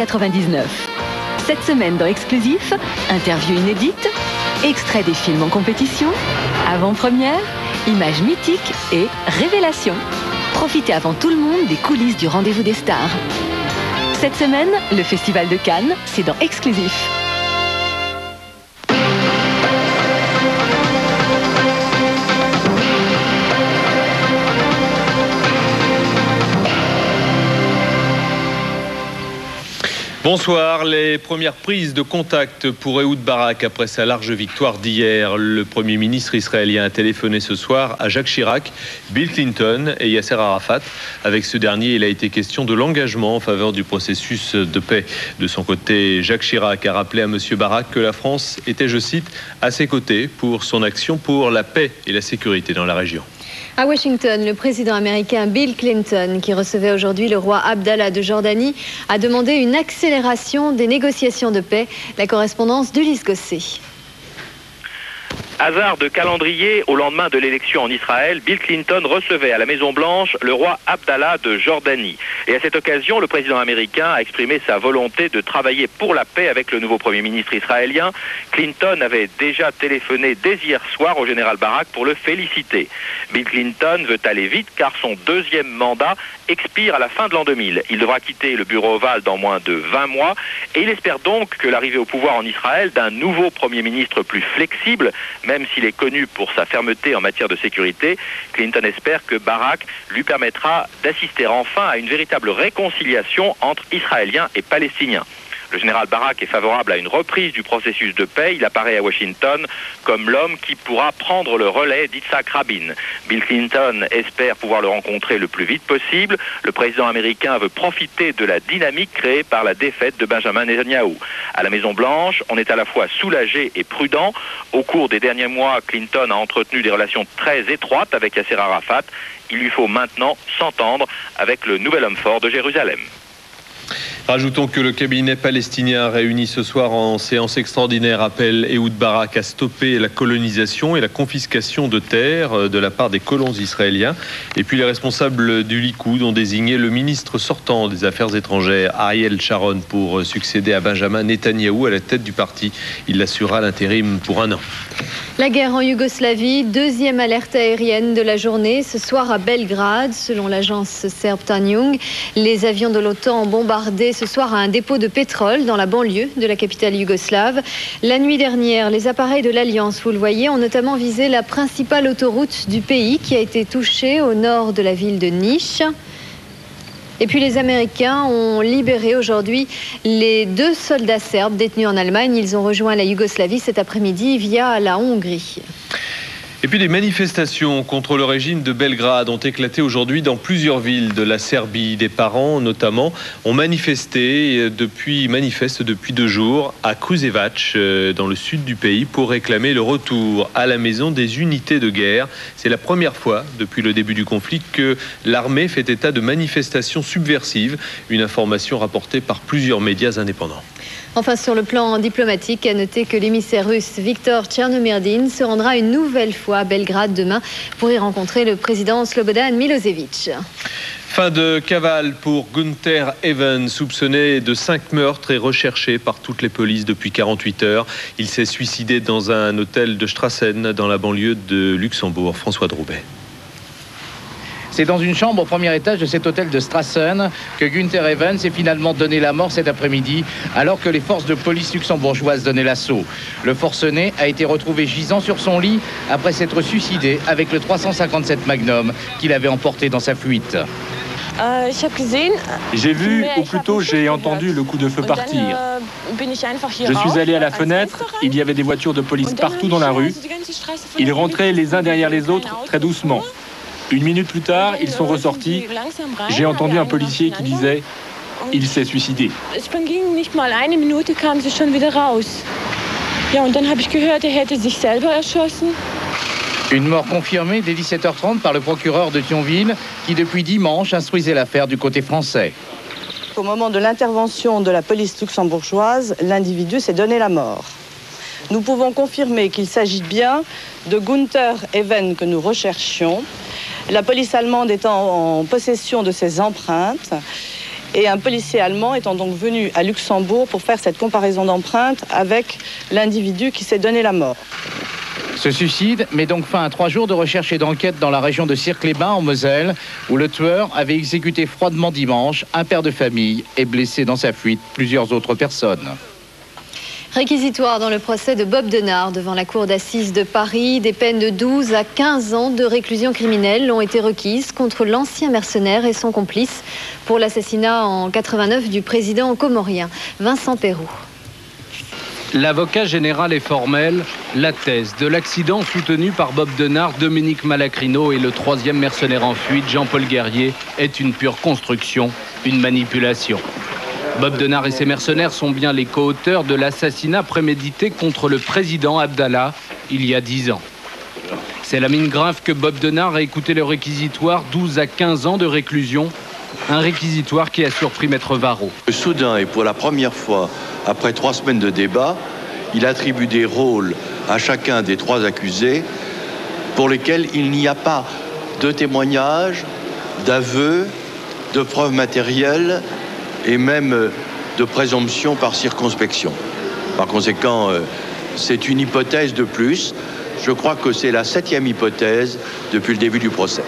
€99. Cette semaine dans Exclusif, interview inédite, extrait des films en compétition, avant-première, images mythiques et révélations. Profitez avant tout le monde des coulisses du rendez-vous des stars. Cette semaine, le Festival de Cannes, c'est dans Exclusif. Bonsoir, les premières prises de contact pour Ehud Barak après sa large victoire d'hier. Le Premier ministre israélien a téléphoné ce soir à Jacques Chirac, Bill Clinton et Yasser Arafat. Avec ce dernier, il a été question de l'engagement en faveur du processus de paix. De son côté, Jacques Chirac a rappelé à M. Barak que la France était, je cite, à ses côtés pour son action pour la paix et la sécurité dans la région. À Washington, le président américain Bill Clinton, qui recevait aujourd'hui le roi Abdallah de Jordanie, a demandé une accélération des négociations de paix. La correspondance d'Ulysse Gosset. Hasard de calendrier, au lendemain de l'élection en Israël, Bill Clinton recevait à la Maison-Blanche le roi Abdallah de Jordanie. Et à cette occasion, le président américain a exprimé sa volonté de travailler pour la paix avec le nouveau Premier ministre israélien. Clinton avait déjà téléphoné dès hier soir au général Barak pour le féliciter. Bill Clinton veut aller vite car son deuxième mandat expire à la fin de l'an 2000. Il devra quitter le bureau ovale dans moins de 20 mois et il espère donc que l'arrivée au pouvoir en Israël d'un nouveau Premier ministre plus flexible, même s'il est connu pour sa fermeté en matière de sécurité, Clinton espère que Barak lui permettra d'assister enfin à une véritable réconciliation entre Israéliens et Palestiniens. Le général Barak est favorable à une reprise du processus de paix. Il apparaît à Washington comme l'homme qui pourra prendre le relais d'Yitzhak Rabin. Bill Clinton espère pouvoir le rencontrer le plus vite possible. Le président américain veut profiter de la dynamique créée par la défaite de Benjamin Netanyahou. À la Maison-Blanche, on est à la fois soulagé et prudent. Au cours des derniers mois, Clinton a entretenu des relations très étroites avec Yasser Arafat. Il lui faut maintenant s'entendre avec le nouvel homme fort de Jérusalem. Rajoutons que le cabinet palestinien réuni ce soir en séance extraordinaire appelle Ehud Barak à stopper la colonisation et la confiscation de terres de la part des colons israéliens. Et puis les responsables du Likoud ont désigné le ministre sortant des Affaires étrangères, Ariel Sharon, pour succéder à Benjamin Netanyahou à la tête du parti. Il assurera l'intérim pour 1 an. La guerre en Yougoslavie, deuxième alerte aérienne de la journée. Ce soir à Belgrade, selon l'agence serbe Tanjung, les avions de l'OTAN ont bombardé ce soir un dépôt de pétrole dans la banlieue de la capitale yougoslave. La nuit dernière, les appareils de l'Alliance, vous le voyez, ont notamment visé la principale autoroute du pays qui a été touchée au nord de la ville de Niš. Et puis les Américains ont libéré aujourd'hui les 2 soldats serbes détenus en Allemagne. Ils ont rejoint la Yougoslavie cet après-midi via la Hongrie. Et puis des manifestations contre le régime de Belgrade ont éclaté aujourd'hui dans plusieurs villes de la Serbie. Des parents, notamment, ont manifestent depuis 2 jours à Kruševac, dans le sud du pays, pour réclamer le retour à la maison des unités de guerre. C'est la première fois depuis le début du conflit que l'armée fait état de manifestations subversives. Une information rapportée par plusieurs médias indépendants. Enfin, sur le plan diplomatique, à noter que l'émissaire russe Viktor Tchernomyrdin se rendra une nouvelle fois à Belgrade demain pour y rencontrer le président Slobodan Milosevic. Fin de cavale pour Günther Even, soupçonné de 5 meurtres et recherché par toutes les polices depuis 48 heures. Il s'est suicidé dans un hôtel de Strassen, dans la banlieue de Luxembourg. François Droubet. C'est dans une chambre au premier étage de cet hôtel de Strassen que Günther Even s'est finalement donné la mort cet après-midi, alors que les forces de police luxembourgeoises donnaient l'assaut. Le forcené a été retrouvé gisant sur son lit après s'être suicidé avec le 357 Magnum qu'il avait emporté dans sa fuite. J'ai vu, ou plutôt j'ai entendu le coup de feu partir. Je suis allé à la fenêtre, il y avait des voitures de police partout dans la rue. Ils rentraient les uns derrière les autres très doucement. 1 minute plus tard, ils sont ressortis. J'ai entendu un policier qui disait « Il s'est suicidé ». Une mort confirmée dès 17h30 par le procureur de Thionville qui depuis dimanche instruisait l'affaire du côté français. Au moment de l'intervention de la police luxembourgeoise, l'individu s'est donné la mort. Nous pouvons confirmer qu'il s'agit bien de Günther Even que nous recherchions. La police allemande étant en possession de ses empreintes Et un policier allemand étant donc venu à Luxembourg pour faire cette comparaison d'empreintes avec l'individu qui s'est donné la mort. Ce suicide met donc fin à 3 jours de recherche et d'enquête dans la région de Cirque-les-Bains, en Moselle, où le tueur avait exécuté froidement dimanche un père de famille et blessé dans sa fuite plusieurs autres personnes. Réquisitoire dans le procès de Bob Denard devant la cour d'assises de Paris. Des peines de 12 à 15 ans de réclusion criminelle ont été requises contre l'ancien mercenaire et son complice pour l'assassinat en 89 du président comorien Vincent Peroux. L'avocat général est formel. La thèse de l'accident soutenu par Bob Denard, Dominique Malacrino et le 3e mercenaire en fuite, Jean-Paul Guerrier, est une pure construction, une manipulation. Bob Denard et ses mercenaires sont bien les co-auteurs de l'assassinat prémédité contre le président Abdallah il y a 10 ans. C'est la mine grave que Bob Denard a écouté le réquisitoire, 12 à 15 ans de réclusion. Un réquisitoire qui a surpris Maître Varro. Soudain, et pour la première fois, après 3 semaines de débat, il attribue des rôles à chacun des 3 accusés pour lesquels il n'y a pas de témoignages, d'aveux, de preuves matérielles et même de présomption par circonspection. Par conséquent, c'est une hypothèse de plus. Je crois que c'est la 7e hypothèse depuis le début du procès.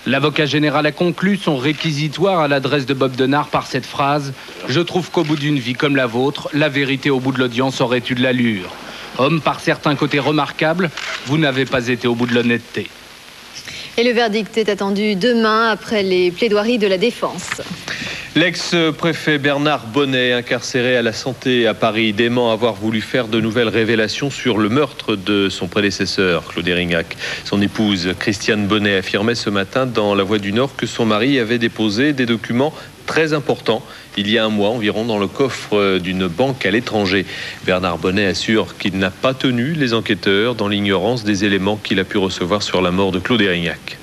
L'avocat général a conclu son réquisitoire à l'adresse de Bob Denard par cette phrase « Je trouve qu'au bout d'une vie comme la vôtre, la vérité au bout de l'audience aurait eu de l'allure. Homme par certains côtés remarquables, vous n'avez pas été au bout de l'honnêteté. » Et le verdict est attendu demain après les plaidoiries de la défense. L'ex-préfet Bernard Bonnet, incarcéré à la Santé à Paris, dément avoir voulu faire de nouvelles révélations sur le meurtre de son prédécesseur, Claude Érignac. Son épouse, Christiane Bonnet, affirmait ce matin dans La Voix du Nord que son mari avait déposé des documents très importants il y a un mois environ dans le coffre d'une banque à l'étranger. Bernard Bonnet assure qu'il n'a pas tenu les enquêteurs dans l'ignorance des éléments qu'il a pu recevoir sur la mort de Claude Érignac.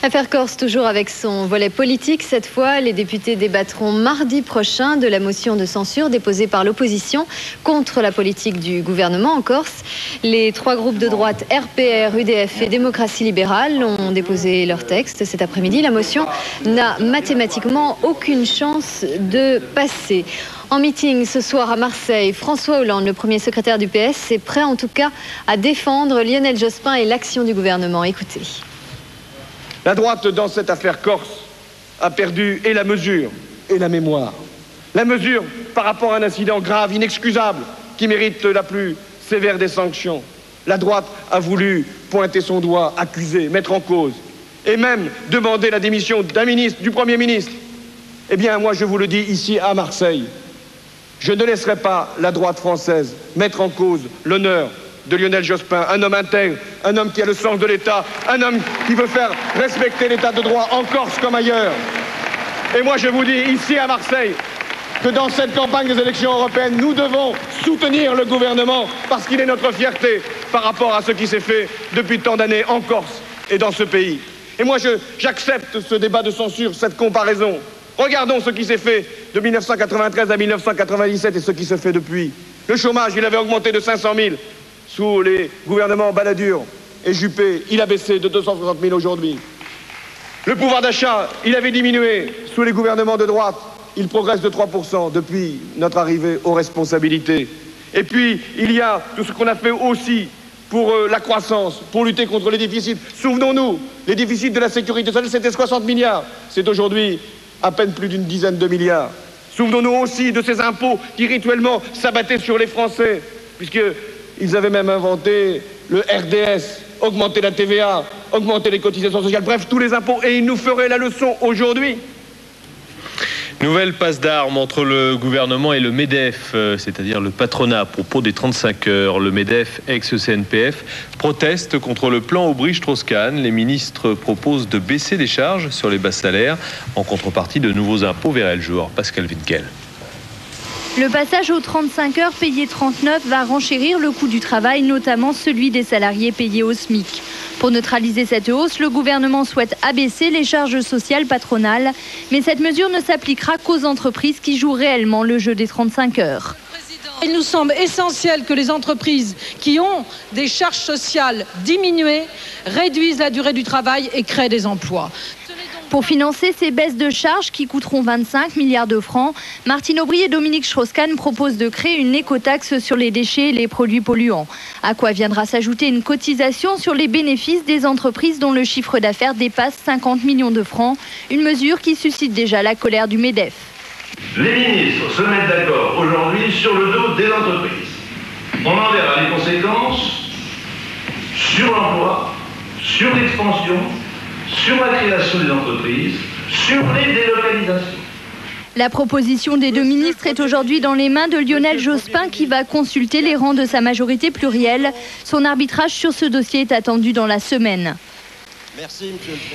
Affaire Corse toujours avec son volet politique. Cette fois, les députés débattront mardi prochain de la motion de censure déposée par l'opposition contre la politique du gouvernement en Corse. Les 3 groupes de droite RPR, UDF et Démocratie libérale ont déposé leur texte cet après-midi. La motion n'a mathématiquement aucune chance de passer. En meeting ce soir à Marseille, François Hollande, le premier secrétaire du PS, est prêt en tout cas à défendre Lionel Jospin et l'action du gouvernement. Écoutez. La droite, dans cette affaire Corse, a perdu et la mesure et la mémoire. La mesure par rapport à un incident grave, inexcusable, qui mérite la plus sévère des sanctions. La droite a voulu pointer son doigt, accuser, mettre en cause, et même demander la démission d'un ministre, du Premier ministre. Eh bien, moi, je vous le dis ici à Marseille, je ne laisserai pas la droite française mettre en cause l'honneur de Lionel Jospin, un homme intègre, un homme qui a le sens de l'État, un homme qui veut faire respecter l'État de droit en Corse comme ailleurs. Et moi je vous dis ici à Marseille que dans cette campagne des élections européennes, nous devons soutenir le gouvernement parce qu'il est notre fierté par rapport à ce qui s'est fait depuis tant d'années en Corse et dans ce pays. Et moi j'accepte ce débat de censure, cette comparaison. Regardons ce qui s'est fait de 1993 à 1997 et ce qui se fait depuis. Le chômage, il avait augmenté de 500 000. Sous les gouvernements Balladur et Juppé, il a baissé de 260 000 aujourd'hui. Le pouvoir d'achat, il avait diminué sous les gouvernements de droite. Il progresse de 3% depuis notre arrivée aux responsabilités. Et puis, il y a tout ce qu'on a fait aussi pour la croissance, pour lutter contre les déficits. Souvenons-nous, les déficits de la sécurité sociale, c'était 60 milliards. C'est aujourd'hui à peine plus d'une dizaine de milliards. Souvenons-nous aussi de ces impôts qui rituellement s'abattaient sur les Français, puisque ils avaient même inventé le RDS, augmenter la TVA, augmenter les cotisations sociales, bref, tous les impôts. Et ils nous feraient la leçon aujourd'hui. Nouvelle passe d'armes entre le gouvernement et le MEDEF, c'est-à-dire le patronat à propos des 35 heures. Le MEDEF, ex-CNPF, proteste contre le plan Aubry-Strauss-Kahn. Les ministres proposent de baisser les charges sur les bas salaires. En contrepartie, de nouveaux impôts verraient le jour. Pascal Winkel. Le passage aux 35 heures payées 39 va renchérir le coût du travail, notamment celui des salariés payés au SMIC. Pour neutraliser cette hausse, le gouvernement souhaite abaisser les charges sociales patronales. Mais cette mesure ne s'appliquera qu'aux entreprises qui jouent réellement le jeu des 35 heures. Il nous semble essentiel que les entreprises qui ont des charges sociales diminuées réduisent la durée du travail et créent des emplois. Pour financer ces baisses de charges qui coûteront 25 milliards de francs, Martine Aubry et Dominique Strauss-Kahn proposent de créer une écotaxe sur les déchets et les produits polluants. À quoi viendra s'ajouter une cotisation sur les bénéfices des entreprises dont le chiffre d'affaires dépasse 50 millions de francs, une mesure qui suscite déjà la colère du MEDEF. Les ministres se mettent d'accord aujourd'hui sur le dos des entreprises. On en verra les conséquences sur l'emploi, sur l'expansion, sur la création des entreprises, sur les délocalisations. La proposition des deux ministres est aujourd'hui dans les mains de Lionel Jospin qui va consulter les rangs de sa majorité plurielle. Son arbitrage sur ce dossier est attendu dans la semaine.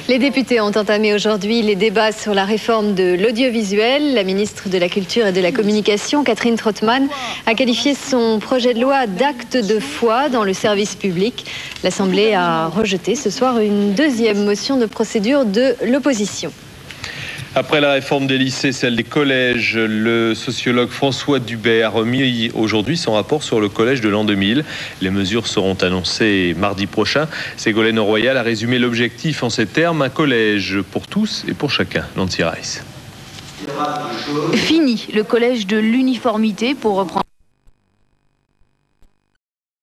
Les députés ont entamé aujourd'hui les débats sur la réforme de l'audiovisuel. La ministre de la Culture et de la Communication, Catherine Trottmann, a qualifié son projet de loi d'acte de foi dans le service public. L'Assemblée a rejeté ce soir une deuxième motion de procédure de l'opposition. Après la réforme des lycées, celle des collèges, le sociologue François Dubé a remis aujourd'hui son rapport sur le collège de l'an 2000. Les mesures seront annoncées mardi prochain. Ségolène Royal a résumé l'objectif en ces termes: un collège pour tous et pour chacun. Nancy Rice. Fini le collège de l'uniformité, pour reprendre